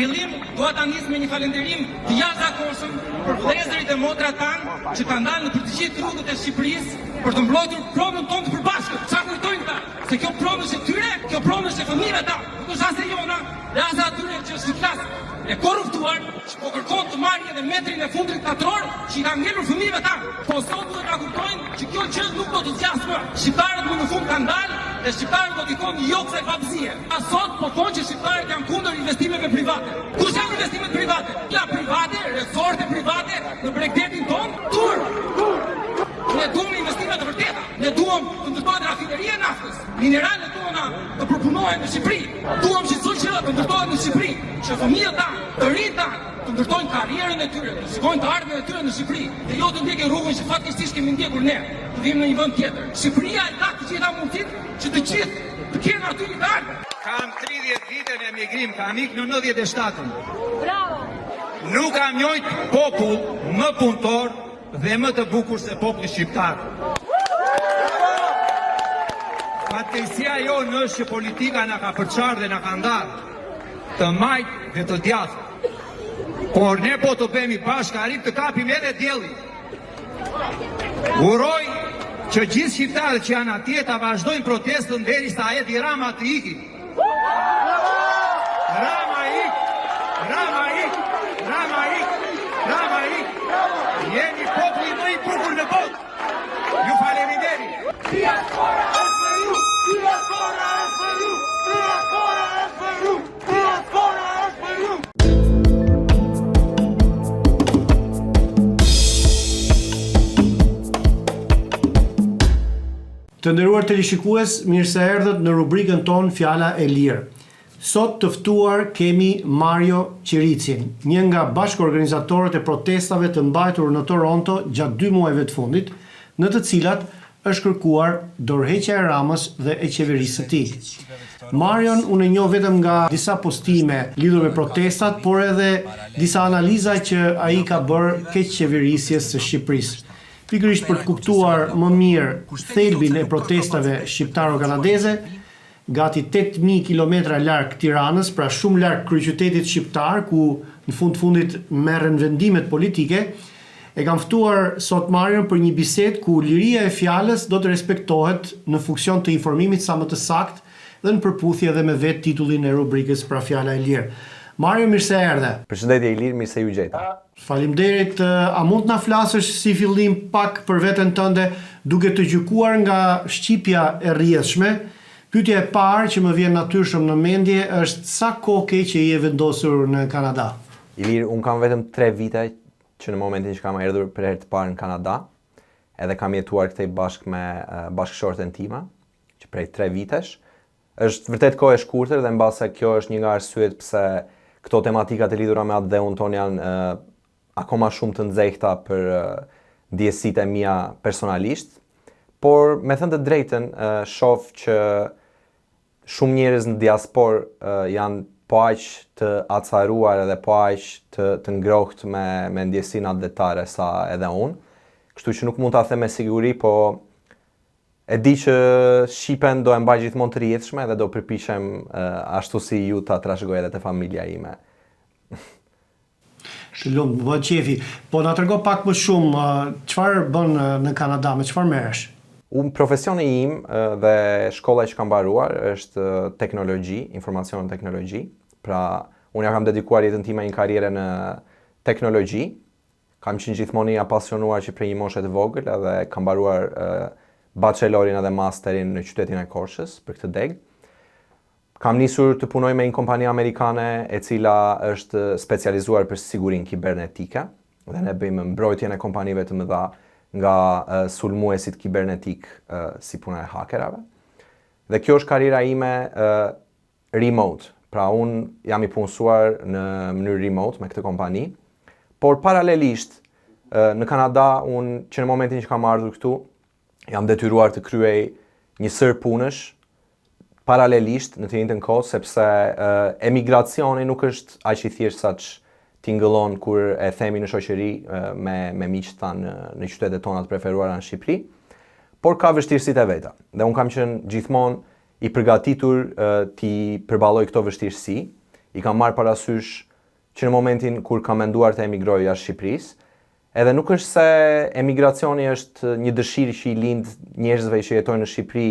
fillim, dua ta nis me një falënderim të jashtëzakonshëm për vëllezërit e motrat tanë që kanë dalë në për të gjithë rrugët e Shqipërisë për të mbrojtur pronën tonë të përbashkët. Çfarë kujtojnë ta? Se kjo pronë është e tyre, kjo pronë është e fëmijëve ta. Nuk është as e jona, dhe as e atyre që është në klasë e korruptuar, që po kërkon të marrë edhe metrin e fundit katror që i ka ngelur fëmijëve ta. Po sot duhet ta kuptojnë që kjo gjë nuk do të zgjasë më. Shqiptarët më në fund kanë dalë dhe shqiptarët do t'i thonë jo kësaj babësie. A sot po thonë që shqiptarët janë kundër investimeve private. Kush janë investimet private? Ja private, resorte private në Bregdetin tonë, turp. Ne duam investime të vërteta. Ne duam të ndërtohet rafineria e naftës. Mineralet tona të përpunohen në Shqipëri. Duam që zogjërat të ndërtohen në Shqipëri. Që fëmijët tanë, të rinjtë tanë, të ndërtojnë karrierën e tyre, të shkojnë të ardhmen e tyre në Shqipëri, dhe jo të ndjekin rrugën që fatkeqësisht kemi ndjekur ne, të vim në një vend tjetër. Shqipëria e ka të gjitha mundësitë që të gjithë të kenë aty një të ardhmen. Kam 30 vite në emigrim, kam ikë në 97-ën. Bravo! Nuk kam njojt popull më punëtor dhe më të bukur se populli shqiptar. Fatkeqësia jonë është që politika na ka përçarë dhe na ka ndarë të majtë dhe të djathtë. Por ne po të bëhemi bashkë, arrim të kapim edhe diellin. Uroj që gjithë shqiptarët që janë atje ta vazhdojnë protestën derisa Edi Rama të ikë. Rama ik, Rama ik, Rama ik, Rama ik. Jeni populli më i bukur në botë. Ju faleminderit. Diaspora es Peru! Diaspora es Peru! Diaspora es Peru! Diaspora es Peru! Të nderuar teleshikues, mirë se erdhët në rubrikën tonë Fjala e Lirë. Sot të ftuar kemi Mario Qiricin, një nga bashkëorganizatorët e protestave të mbajtur në Toronto gjatë 2 muajve të fundit, në të cilat është kërkuar dorëheqja e Ramës dhe e qeverisë së tij. Marion unë e njoh vetëm nga disa postime lidhur me protestat, por edhe disa analiza që ai ka bërë keq qeverisjes së Shqipërisë. Pikërisht për të kuptuar më mirë thelbin e protestave shqiptaro-kanadeze, gati 8.000 kilometra larg Tiranës, pra shumë larg kryeqytetit shqiptar, ku në fundit merren vendimet politike, e kam ftuar sot Marion për një bisedë ku liria e fjalës do të respektohet në funksion të informimit sa më të saktë dhe në përputhje edhe me vetë titullin e rubrikës pra Fjala e Lirë. Mario, mirë se erdhe. Përshëndetje Ilir, mirë se ju gjeta. Faleminderit. A mund të na flasësh si fillim pak për veten tënde, duke të gjykuar nga shqipja e rrjedhshme? Pyetja e parë që më vjen natyrshëm në mendje është sa kohë ke që je vendosur në Kanada? Ilir, unë kam vetëm 3 vite që në momentin që kam erdhur për herë të parë në Kanada, edhe kam jetuar këtej bashkë me bashkëshorten time, që prej 3 vitesh. Është vërtet kohë e shkurtër dhe mbase kjo është një nga arsyet pse këto tematikat e lidhura me atë dhe unë ton janë akoma shumë të nxehta për ndjesitë e mia personalisht, por me thënë të drejtën shoh që shumë njerëz në diasporë janë po aq të acaruar edhe po aq të ngrohtë me ndjesinë atletare sa edhe unë. Kështu që nuk mund ta them me siguri, po e di që Shqipen do e mbaj gjithmonë të rrjedhshme dhe do përpiqem ashtu si ju ta trashëgoj edhe te familja ime. Të lumë, vë qefi. Po na trego pak më shumë, çfarë bën në Kanada, me çfarë merresh? Unë profesioni im dhe shkolla që kam mbaruar është teknologji, informacion dhe teknologji. Pra, unë ja kam dedikuar jetën time një karriere në teknologji. Kam qenë gjithmonë i apasionuar që prej një moshe të vogël edhe kam mbaruar bachelorin edhe masterin në qytetin e Korçës për këtë deg. Kam nisur të punoj me një kompani amerikane e cila është specializuar për sigurinë kibernetike dhe ne bëjmë mbrojtjen e kompanive të mëdha nga sulmuesit kibernetik si puna e hakerave. Dhe kjo është karriera ime remote. Pra unë jam i punësuar në mënyrë remote me këtë kompani, por paralelisht në Kanada unë që në momentin që kam ardhur këtu jam detyruar të kryej një sër punësh paralelisht në të njëjtën kohë, sepse emigracioni nuk është aq i thjeshtë sa tingëllon kur e themi në shoqëri me miqtë tanë në qytetet tona të preferuara në Shqipëri, por ka vështirësitë e veta. Dhe unë kam qenë gjithmonë i përgatitur t'i përballoj këto vështirësi, i kam marrë parasysh që në momentin kur kam menduar të emigroj jashtë Shqipërisë. Edhe nuk është se emigracioni është një dëshirë që i lind njerëzve që jetojnë në Shqipëri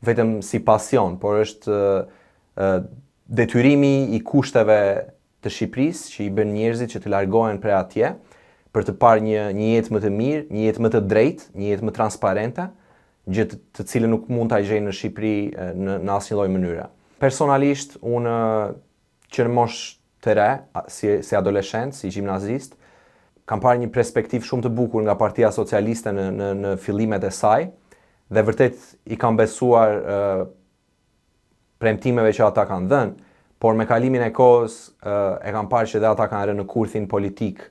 vetëm si pasion, por është detyrimi i kushteve të Shqipërisë që i bën njerëzit që të largohen prej atje për të parë një jetë më të mirë, një jetë më të drejtë, një jetë më transparente, gjë të cilën nuk mund ta gjejnë në Shqipëri në asnjë lloj mënyre. Personalisht unë që në moshë të re, si adoleshent, si gjimnazist, kam parë një perspektiv shumë të bukur nga Partia Socialiste në fillimet e saj dhe vërtet i kam besuar premtimeve që ata kanë dhënë, por me kalimin e kohës e kam parë që dhe ata kanë rënë në kurthin politik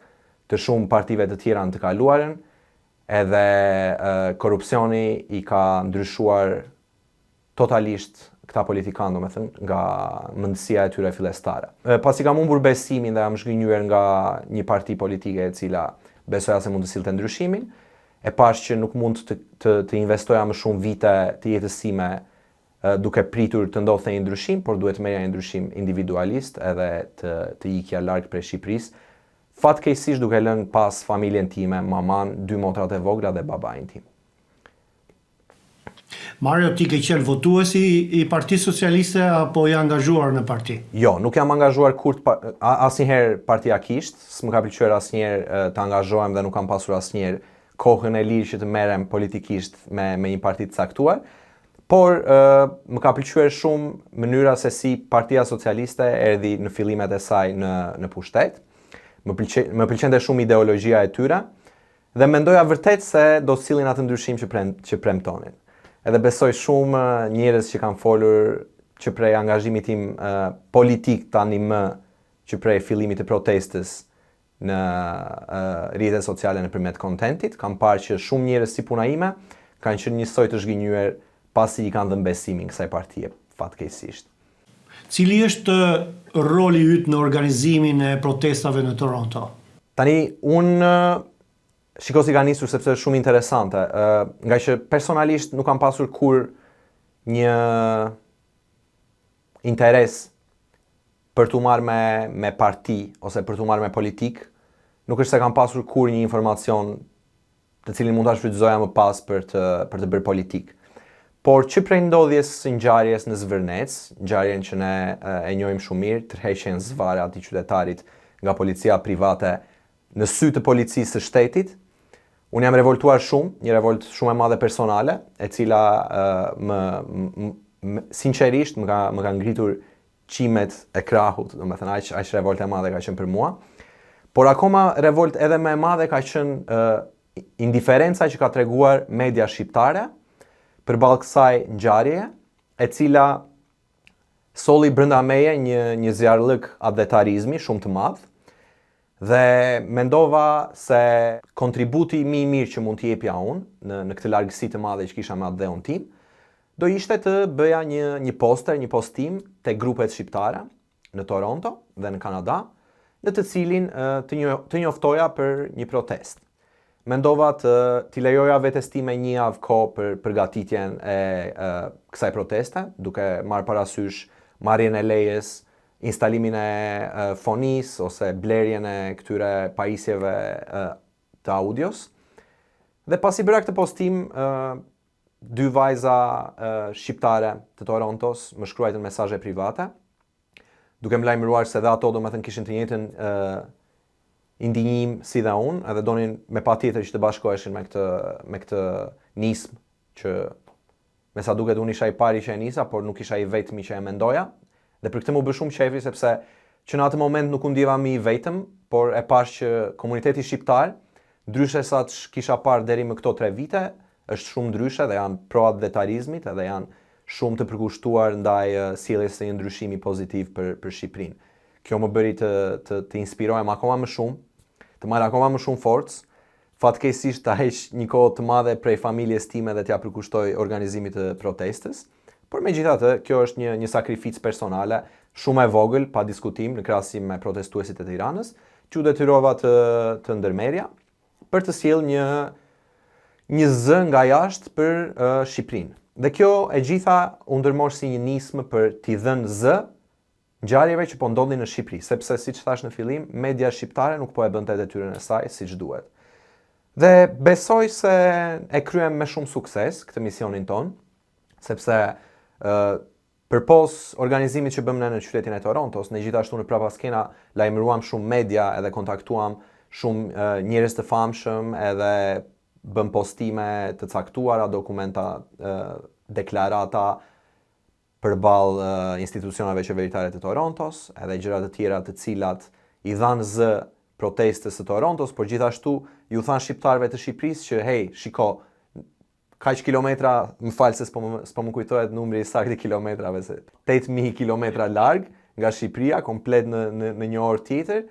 të shumë partive të tjera në të kaluarën, edhe korrupsioni i ka ndryshuar totalisht këta politikanë, domethënë, nga mendësia e tyre fillestare. Pasi kam humbur besimin dhe jam zhgënjur nga një parti politike e cila besoja se mund të sillte ndryshimin, e pash që nuk mund të investoja më shumë vite të jetës time duke pritur të ndodhte një ndryshim, por duhet merrja një ndryshim individualist edhe të ikja larg prej Shqipërisë. Fatkeqësisht duke lënë pas familjen time, maman, 2 motrat e vogla dhe babain tim. Mario, ti ke qenë votuesi i Partisë Socialiste apo i angazhuar në parti? Jo, nuk jam angazhuar asnjëherë partiakisht, s'më ka pëlqyer asnjëherë të angazhohem dhe nuk kam pasur asnjëherë kohën e lirë që të merrem politikisht me një parti të caktuar, por më ka pëlqyer shumë mënyra se si Partia Socialiste erdhi në fillimet e saj në pushtet. Më pëlqente shumë ideologjia e tyre dhe mendoja vërtet se do të sillin atë ndryshim që premtonin. Edhe besoj shumë njerëz që kanë folur që prej angazhimit tim politik tani më që prej fillimit të protestës në rrjetet sociale nëpërmjet kontentit, kam parë që shumë njerëz si puna ime kanë qenë njësoj të zhgënjur pasi i kanë dhënë besimin kësaj partie, fatkeqësisht. Cili është roli yt në organizimin e protestave në Toronto? Tani unë shiko si ka nisur sepse është shumë interesante, nga që personalisht nuk kam pasur kur një interes për t'u marrë me parti ose për t'u marrë me politik, nuk është se kam pasur kur një informacion të cilin mund ta shfrytëzoja më pas për të bërë politik. Por që prej ndodhjes së ngjarjes në Zvërnec, ngjarjen që ne e njohim shumë mirë, tërheqjen zvarre atij qytetarit nga policia private në sy të policisë së shtetit, unë jam revoltuar shumë, një revolt shumë e madhe personale, e cila sinqerisht më ka ngritur qimet e krahut, domethënë aq revolt e madhe ka qenë për mua. Por akoma revolt edhe më e madhe ka qenë indiferenca që ka treguar media shqiptare përballë kësaj ngjarjeje, e cila solli brenda meje një zjarrllëk adetarizmi shumë të madh. Dhe mendova se kontributi më i mirë që mund t'i jepja unë në këtë largësi të madhe që kisha me atë dheun tim, do ishte të bëja një postim te grupet shqiptare në Toronto dhe në Kanada, në të cilin të njoftoja për një protest. Mendova t'i lejoja vetes time një javë kohë për përgatitjen e kësaj proteste, duke marrë parasysh marrjen e lejes, instalimin e fonis ose blerjen e këtyre pajisjeve të audios. Dhe pasi bëra këtë postim, 2 vajza shqiptare të Torontos më shkruajtën mesazhe private, duke më lajmëruar se dhe ato domethënë kishin të njëjtën indinjim si dhe unë, edhe donin me patjetër që të bashkoheshin me këtë nismë që me sa duket unë isha i pari që e nisa, por nuk isha i vetmi që e mendoja. Dhe për këtë më bë shumë qefi sepse që në atë moment nuk u ndjeva më i vetëm, por e pash që komuniteti shqiptar, ndryshe sa që kisha parë deri më këto 3 vite, është shumë ndryshe dhe janë pro advetarizmit edhe janë shumë të përkushtuar ndaj sjelljes së një ndryshimi pozitiv për Shqipërinë. Kjo më bëri të inspirohem akoma më shumë, të marr akoma më shumë forcë, fatkeqësisht ta heq një kohë të madhe prej familjes time dhe t'ja përkushtoj organizimit të protestës. Por megjithatë, kjo është një sakrificë personale, shumë e vogël, pa diskutim, në krahasim me protestuesit e Tiranës, që u detyrova të ndërmerja për të sjellë një zë nga jashtë për Shqipërinë. Dhe kjo e gjitha u ndërmor si një nismë për t'i dhënë zë ngjarjeve që po ndodhin në Shqipëri, sepse siç thash në fillim, media shqiptare nuk po e bënte detyrën e saj siç duhet. Dhe besoj se e kryem me shumë sukses këtë misionin ton, sepse përpos organizimit që bëmë në qytetin e Torontos, ne gjithashtu në prapaskena lajmëruam shumë media edhe kontaktuam shumë njerëz të famshëm edhe bëm postime të caktuara, dokumenta, deklarata përballë institucioneve qeveritare të Torontos, edhe gjëra të tjera të cilat i dhanë zë protestës së Torontos, por gjithashtu ju thanë shqiptarëve të Shqipërisë që hey, shiko, kaq kilometra, më fal se s'po më kujtohet numri i saktë i kilometrave, se 8000 kilometra larg nga Shqipëria, komplet në një orë tjetër,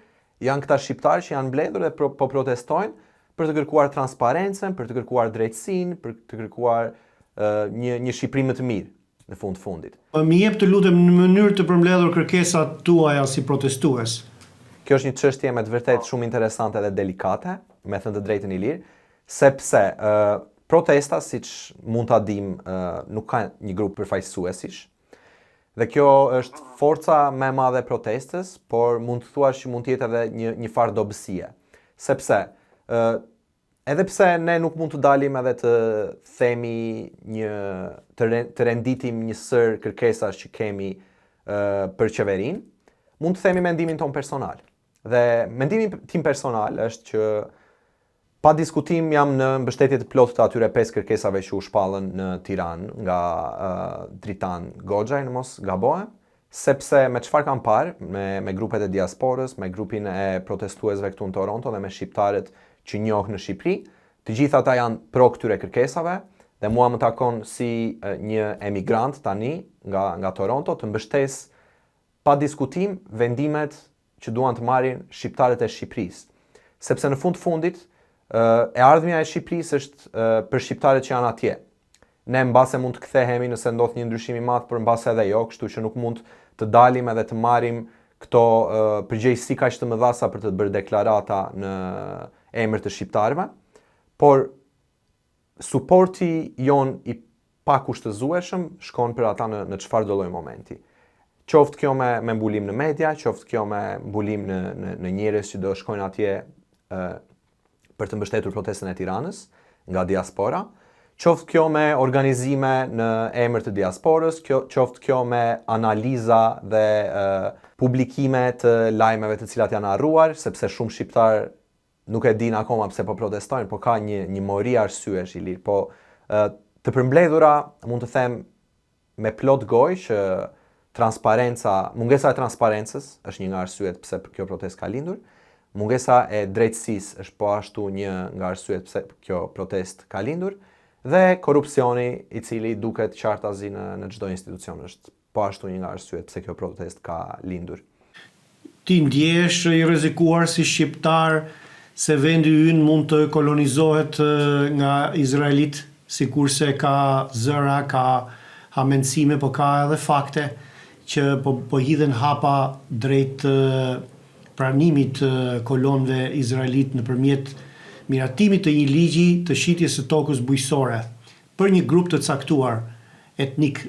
janë këta shqiptarë që janë mbledhur dhe po protestojnë për të kërkuar transparencën, për të kërkuar drejtësinë, për të kërkuar një Shqipëri më të mirë në fundit. Më jep të lutem në mënyrë të përmbledhur kërkesat tuaja si protestues. Kjo është një çështje me të vërtetë shumë interesante dhe delikate, me thënë të drejtën i lirë, sepse protesta, siç mund ta dim, nuk ka një grup përfaqësuesish. Dhe kjo është forca më e madhe e protestës, por mund të thuash që mund të jetë edhe një farë dobësie. Sepse edhe pse ne nuk mund të dalim edhe të themi të renditim një sër kërkesash që kemi për qeverinë, mund të themi mendimin ton personal. Dhe mendimi tim personal është që pa diskutim jam në mbështetje të plotë të atyre 5 kërkesave që u shpallën në Tiranë nga Dritan Goxhaj, në mos gabohem, sepse me çfarë kam parë, me grupet e diasporës, me grupin e protestuesve këtu në Toronto dhe me shqiptarët që njoh në Shqipëri, të gjithë ata janë pro këtyre kërkesave dhe mua më takon si një emigrant tani nga Toronto të mbështes pa diskutim vendimet që duan të marrin shqiptarët e Shqipërisë. Sepse në fundit e ardhmja e Shqipërisë është për shqiptarët që janë atje. Ne mbase mund të kthehemi nëse ndodh një ndryshim i madh, por mbase edhe jo, kështu që nuk mund të dalim edhe të marrim këto përgjegjësi kaq të mëdha sa për të bërë deklarata në emër të shqiptarëve, por suporti jon i pakushtëzueshëm shkon për ata në çfarë do lloj momenti. Qoftë kjo me mbulim në media, qoftë kjo me mbulim në njerëz që do shkojnë atje për të mbështetur protestën e Tiranës nga diaspora, qoftë kjo me organizime në emër të diasporës, qoftë kjo me analiza dhe publikime të lajmeve të cilat janë harruar, sepse shumë shqiptar nuk e din akoma pse po protestojnë, po ka një mori arsyesh i lirë, po të përmbledhura mund të them me plot gojë që mungesa e transparencës është një nga arsyet pse kjo protestë ka lindur, mungesa e drejtësisë është po ashtu një nga arsyet pse kjo protestë ka lindur, dhe korrupsioni i cili duket qartazi në çdo institucion është po ashtu një nga arsyet pse kjo protestë ka lindur. Ti ndjehesh i rrezikuar si shqiptar se vendi ynë mund të kolonizohet nga izraelit, sikurse ka zëra, ka hamendësime, po ka edhe fakte që po hidhen hapa drejt pranimit kolonëve izraelit nëpërmjet miratimit të një ligji të shitjes së tokës bujqësore për një grup të caktuar etnik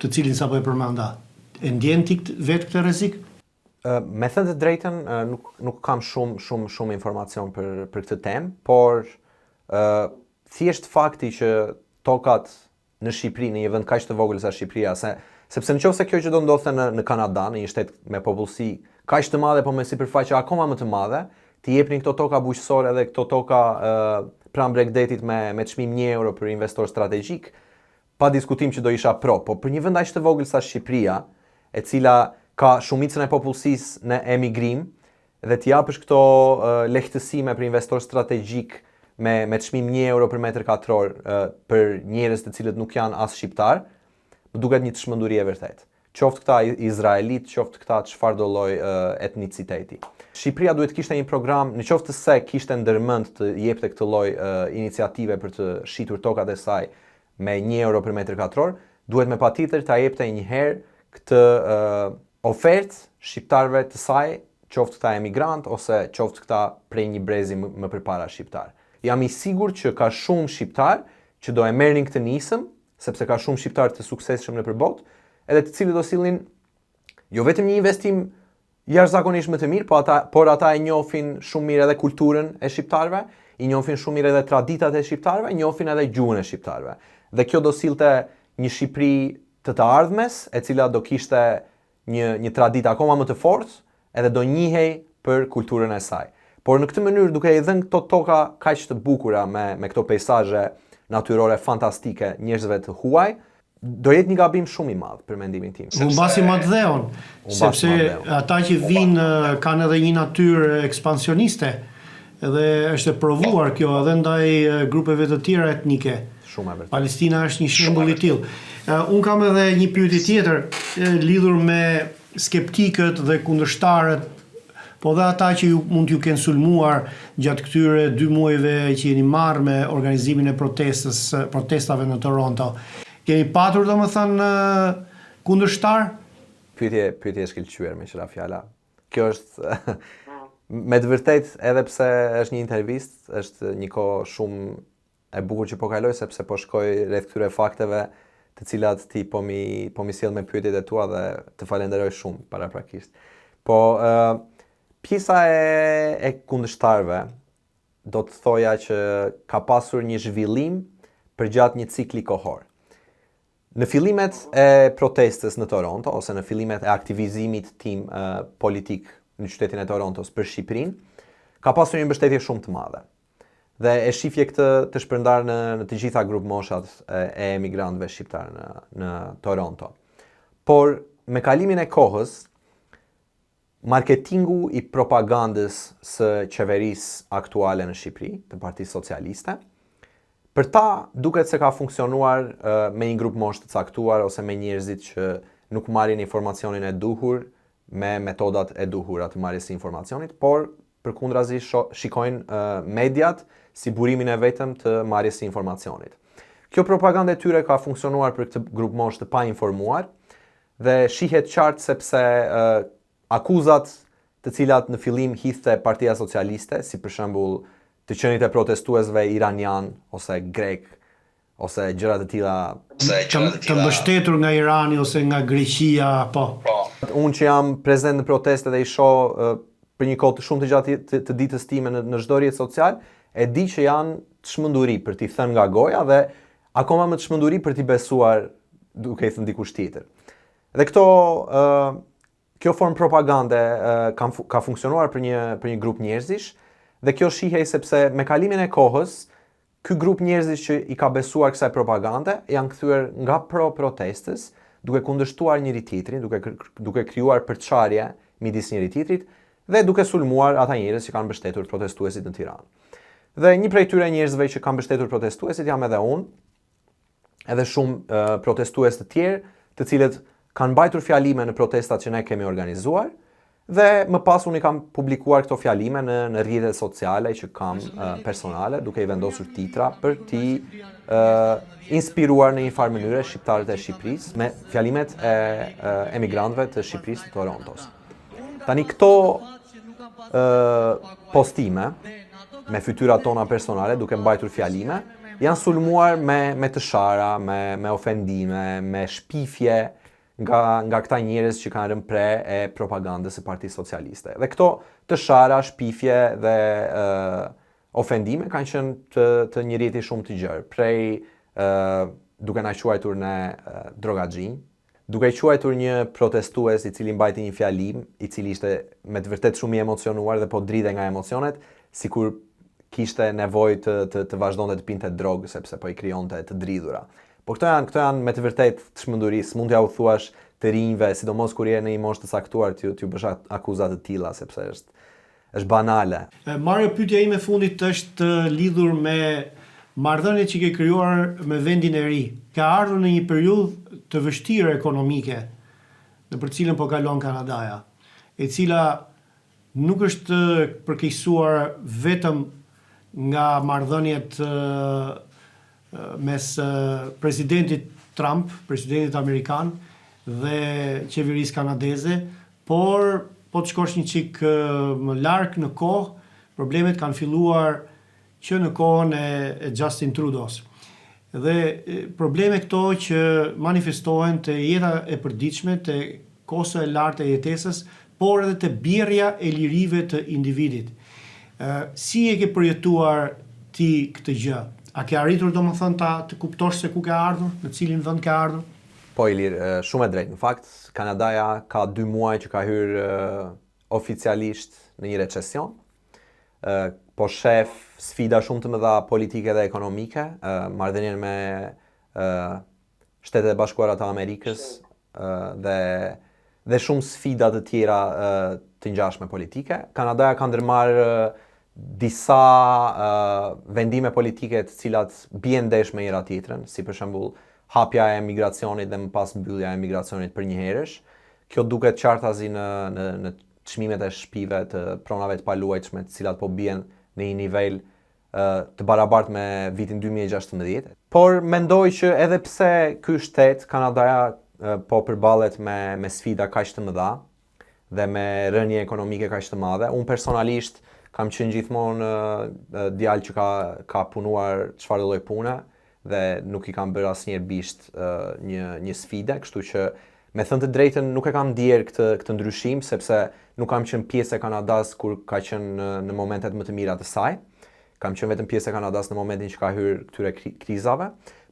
të cilin sapo e përmenda. E ndjen ti vetë këtë rrezik? Me thënë të drejtën, nuk kam shumë informacion për këtë temë, por thjesht fakti që tokat në Shqipëri, në një vend kaq të vogël sa Shqipëria, sepse nëse kjo që do ndodhte në Kanada, në një shtet me popullsi kaq të madhe, po me sipërfaqe akoma më të madhe, t'i jepnin këto toka bujqësore dhe këto toka pranë Bregdetit me çmim €1 për investor strategjik, pa diskutim që do isha pro, po për një vend aq të vogël sa Shqipëria, e cila ka shumicën e popullsisë në emigrim dhe t'i japësh këto lehtësime për investor strategjik me çmim €1 për metër katror për njerëz të cilët nuk janë as shqiptar, më duket një çmenduri e vërtetë. Qoftë këta izraelit, qoftë këta çfarë do lloj etniciteti. Shqipëria duhet kishte një program, në qoftë se kishte ndërmend të jepte këtë lloj iniciative për të shitur tokat e saj me €1 për metër katror, duhet me patjetër ta jepte një herë këtë ofertë shqiptarëve të saj, qoftë këta emigrant ose qoftë këta prej një brezi më përpara shqiptar. Jam i sigurt që ka shumë shqiptar që do e merrnin këtë nisëm, sepse ka shumë shqiptar të suksesshëm nëpër botë, edhe të cilët do sillnin jo vetëm një investim jashtëzakonisht më të mirë, por ata e njohin shumë mirë edhe kulturën e shqiptarëve, i njohin shumë mirë edhe traditat e shqiptarëve, njohin edhe gjuhën e shqiptarëve. Dhe kjo do sillte një Shqipëri të ardhmes, e cila do kishte një traditë akoma më të fortë, edhe do njihej për kulturën e saj. Por në këtë mënyrë, duke i dhënë këto toka kaq të bukura me këto peizazhe natyrore fantastike njerëzve të huaj, do jetë një gabim shumë i madh për mendimin tim. Humbasi Madheon, sepse ata që vinë kanë edhe një natyrë ekspansioniste, edhe është e provuar kjo edhe ndaj grupeve të tjera etnike. Shumë e vërtetë. Palestina është një shembull i tillë. Un kam edhe një pyetje tjetër lidhur me skeptikët dhe kundërshtarët, po dhe ata që mund t'ju kenë sulmuar gjatë këtyre 2 muajve që jeni marrë me organizimin e protestave në Toronto. Keni patur domethënë kundërshtar? Pyetje e shkëlqyer me qira fjala. Kjo është me të vërtetë, edhe pse është një intervistë, është një kohë shumë e bukur që po kaloj, sepse po shkoj rreth këtyre fakteve të cilat ti po mi sjell me pyetjet e tua dhe të falenderoj shumë paraprakisht. Po pjesa e kundërshtarëve do të thoja që ka pasur një zhvillim përgjatë një cikli kohor. Në fillimet e protestës në Toronto, ose në fillimet e aktivizimit tim politik në qytetin e Torontos për Shqipërinë, ka pasur një mbështetje shumë të madhe. Dhe e shifje këtë të shpërndar në të gjitha grup moshat e emigrantëve shqiptar në Toronto. Por me kalimin e kohës, marketingu i propagandës së qeverisë aktuale në Shqipëri, të Partisë Socialiste, për ta duket se ka funksionuar me një grup mosh të caktuar ose me njerëzit që nuk marrin informacionin e duhur me metodat e duhura të marrjes së informacionit, por përkundrazi shikojnë mediat si burimin e vetëm të marrjes së informacionit. Kjo propagandë e tyre ka funksionuar për këtë grup mosh të pa informuar dhe shihet qartë sepse akuzat të cilat në fillim hidhte Partia Socialiste, si për shembull të qenit e protestuesve iranian ose grek ose gjëra të tilla të mbështetur nga Irani ose nga Greqia, po. Unë që jam prezent në proteste dhe i shoh për një kohë shumë të gjatë të ditës time në çdo rrjet social, e di që janë të çmenduri për t'i thënë nga goja dhe akoma më të çmenduri për t'i besuar duke i thënë dikush tjetër. Dhe kjo formë propagande ka funksionuar për një grup njerëzish dhe kjo shihej sepse me kalimin e kohës, ky grup njerëzish që i ka besuar kësaj propagande janë kthyer nga pro-protestës, duke kundërshtuar njëri tjetrin, duke krijuar përçarje midis njëri tjetrit dhe duke sulmuar ata njerëz që kanë mbështetur protestuesit në Tiranë. Dhe një prej tyre njerëzve që kanë mbështetur protestuesit jam edhe unë, edhe shumë protestues të tjerë, të cilët kanë mbajtur fjalime në protestat që ne kemi organizuar, dhe më pas unë i kam publikuar këto fjalime në rrjetet sociale që kam personale, duke i vendosur titra për t'i inspiruar në një farë mënyrë shqiptarët e Shqipërisë me fjalimet e emigrantëve të Shqipërisë të Torontos. Tani këto postime me fytyrat tona personale, duke mbajtur fjalime, janë sulmuar me të shara, me ofendime, me shpifje nga këta njerëz që kanë rënë pre e propagandës së Partisë Socialiste. Dhe këto të shara, shpifje dhe ofendime kanë qenë të një rrjeti shumë të gjerë, prej duke na quajtur ne drogaxhinj, duke quajtur një protestues i cili mbajti një fjalim, i cili ishte me të vërtet shumë i emocionuar dhe po dridhe nga emocionet, sikur kishte nevojë të vazhdonte të pinte drogë sepse po i krijonte të dridhura. Po këto janë me të vërtet të çmenduri, mund t'ja u thuash të rinjve, sidomos kur je në një moshë të caktuar, t'ju bësh akuzat të tilla sepse është banale. Mario, pyetja ime fundit është lidhur me marrëdhëniet që ke krijuar me vendin e ri. Ka ardhur në një periudhë të vështirë ekonomike, në për cilën po kalon Kanadaja, e cila nuk është përkeqësuar vetëm nga marrëdhëniet mes presidentit Trump, presidentit Amerikan dhe qeverisë kanadeze, por po të shkosh një çik më larg në kohë, problemet kanë filluar që në kohën e Justin Trudeau's. Dhe probleme këto që manifestohen te jeta e përditshme, te kosto e lartë e jetesës, por edhe të bjerrja e lirive të individit. Si e ke përjetuar ti këtë gjë? A ke arritur domethënë të kuptosh se ku ke ardhur, në cilin vend ke ardhur? Po Ilir, shumë e drejtë. Në fakt, Kanadaja ka 2 muaj që ka hyrë oficialisht në një recesion. Po shef sfida shumë të mëdha politike dhe ekonomike, marrëdhënien me Shtetet e Bashkuara të Amerikës dhe shumë sfida të tjera të ngjashme politike. Kanadaja ka ndërmarrë disa vendime politike të cilat bien ndesh me njëra tjetrën, si për shembull hapja e emigracionit dhe më pas mbyllja e emigracionit për një herësh. Kjo duket qartazi në çmimet e shtëpive të pronave të paluajtshme, të cilat po bien në një nivel të barabartë me vitin 2016. Por mendoj që edhe pse ky shtet, Kanadaja, po përballet me sfida kaq të mëdha dhe me rënje ekonomike kaq të madhe, unë personalisht kam qenë gjithmonë djalë që ka punuar çfarë lloj pune dhe nuk i kam bërë asnjëherë bisht një sfide, kështu që me thënë të drejtën nuk e kam ndier këtë ndryshim, sepse nuk kam qenë pjesë e Kanadas kur ka qenë në momentet më të mira të saj. Kam qenë vetëm pjesë e Kanadas në momentin që ka hyrë këtyre krizave,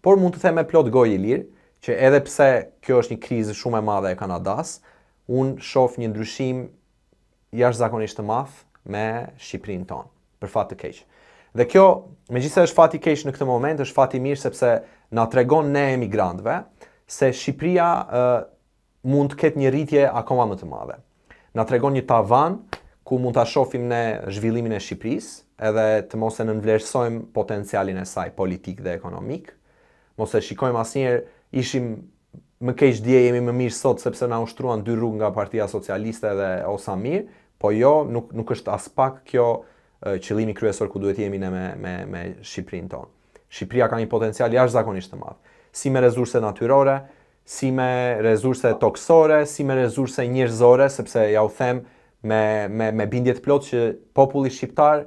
por mund të them me plot gojë Ilir, që edhe pse kjo është një krizë shumë e madhe e Kanadas, unë shoh një ndryshim jashtëzakonisht të madh me Shqipërinë tonë, për fat të keq. Dhe kjo, megjithëse është fati i keq në këtë moment, është fati i mirë sepse na tregon ne emigrantëve se Shqipëria mund të ketë një rritje akoma më të madhe. Na tregon një tavan ku mund ta shohim ne zhvillimin e Shqipërisë, edhe të mos e nënvlerësojmë potencialin e saj politik dhe ekonomik. Mos e shikojmë asnjëherë ishim më keq dje, jemi më mirë sot sepse na ushtruan 2 rrugë nga Partia Socialiste dhe Osa Mirë, po jo, nuk është as pak kjo qëllimi kryesor ku duhet jemi ne me Shqipërinë tonë. Shqipëria ka një potencial jashtëzakonisht të madh, si me resurse natyrore, si me resurse toksore, si me resurse njerëzore, sepse ja u them me bindje të plot që populli shqiptar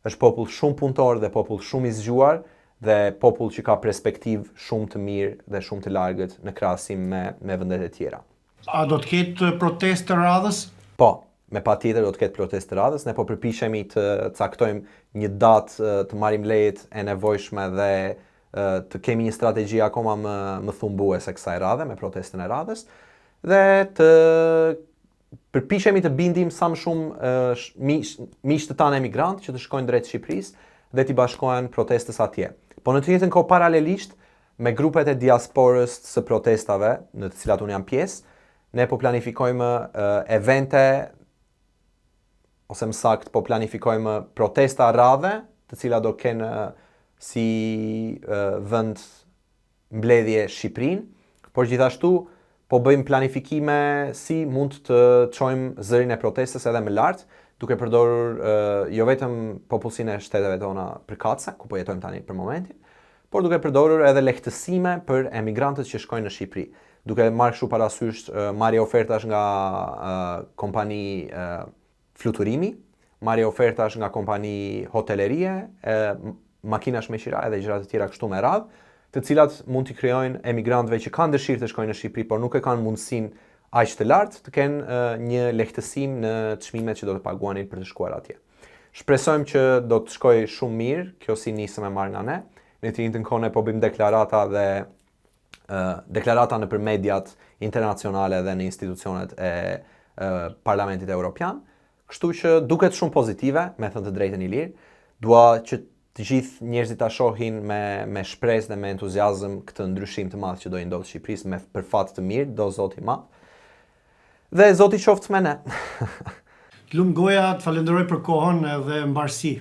është popull shumë punëtor dhe popull shumë i zgjuar dhe popull që ka perspektivë shumë të mirë dhe shumë të largët në krahasim me vendet e tjera. A do të ketë protestë të radhës? Po, me patjetër do të ketë protestë të radhës. Ne po përpiqemi të caktojmë një datë të marrim lejet e nevojshme dhe të kemi një strategji akoma më thumbuese kësaj radhe me protestën e radhës dhe të përpiqemi të bindim sa më shumë miq të tanë emigrantë që të shkojnë drejt Shqipërisë dhe t'i bashkohen protestës atje. Po në të njëjtën kohë paralelisht me grupet e diasporës së protestave, në të cilat unë jam pjesë, ne po planifikojmë evente ose më saktë po planifikojmë protesta radhe, të cilat do kenë si vend mbledhje Shqipërinë, por gjithashtu po bëjmë planifikime si mund të çojmë zërin e protestës edhe më lart, duke përdorur jo vetëm popullsinë e shteteve tona përkatëse, ku po jetojmë tani për momentin, por duke përdorur edhe lehtësime për emigrantët që shkojnë në Shqipëri, duke marrë kështu parasysh marrje ofertash nga kompani fluturimi, marrje ofertash nga kompani hotelerie, makinash me qira edhe gjëra të tjera kështu me radhë, të cilat mund t'i krijojnë emigrantëve që kanë dëshirë të shkojnë në Shqipëri, por nuk e kanë mundësinë aq të lartë të kenë një lehtësim në çmimet që do të paguanin për të shkuar atje. Shpresojmë që do të shkojë shumë mirë, kjo si nisëm e marrë nga ne. Në të njëjtën kohë ne po bëjmë deklarata nëpër mediat internacionale dhe në institucionet e Parlamentit Evropian, kështu që duket shumë pozitive, me thënë të drejtën Ilir. Dua që të gjithë njerëzit ta shohin me shpresë dhe me entuziazëm këtë ndryshim të madh që do i ndodhë Shqipërisë për fat të mirë, do Zoti i madh. Dhe Zoti qoftë me ne. Lum goja, të falenderoj për kohën dhe mbarësi.